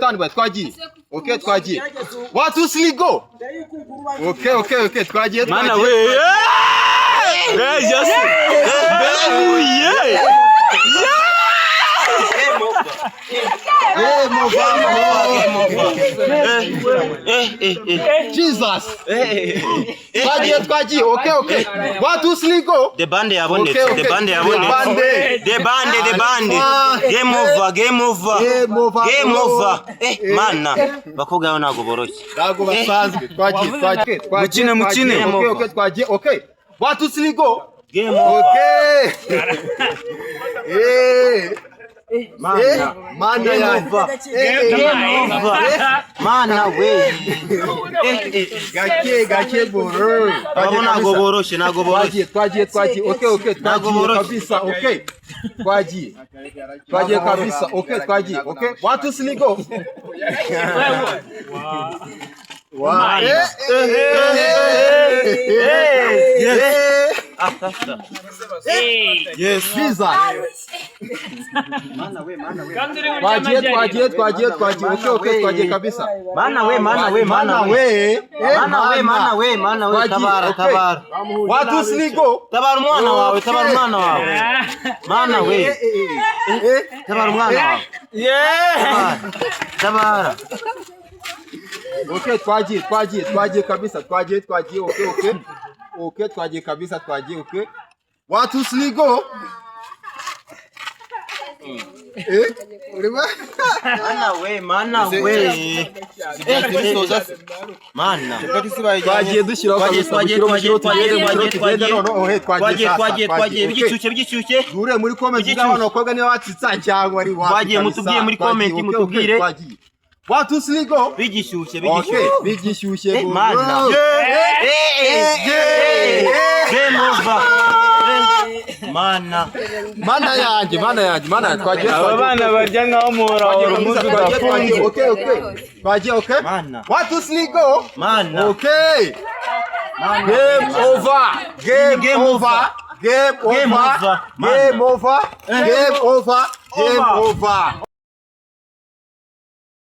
standby twagiye. Okay twagiye. 1 2 3 go. Okay twagiye. Mana we. Just. Jesus. Twagiye. Okay. 1 2 3 go. The band yabonetse. The band. Game over. Mana. Bakobwa nago boroshye. Nago basanzwe. Twagiye. Mukine. Okay twagiye. Okay. 1 2 3 go. Game over. Okay. Mana we. Gake boro. Nago boroshe. Twagiye. Okay. Kabisa. Okay. Twagiye kabisa. Okay twagiye. Okay. 1 2 3 go. Wow. Yes, visa. Mana we. Twagiye. Okay, twagiye kabisa. Mana we. Tabara. 1 2 3 go. Tabara umwana wawe. Mana we. Tabara umwana wawe. Tabara. Okay, twagiye kabisa. Twagiye. Okay, twagiye kabisa. Okay. 1 2 3 go. Mana we. Twagiye dushyiraho kabisa. Twagiye bigishyushye. Dure muri comment z'abantu bakobwa niba batitsa cyangwa ari wapi. Twagiye mutubwiye muri comment mutubwire. 1 2 3 go. Bigishyushye. Okay, bigishyushye. Mana. Game over. Mana yanjye. Twagiye. Aba bana barya nkaho muhora umuzi udafunze. Okay. Twagiye. Mana. 1 2 3 go. Mana. Okay. Game over.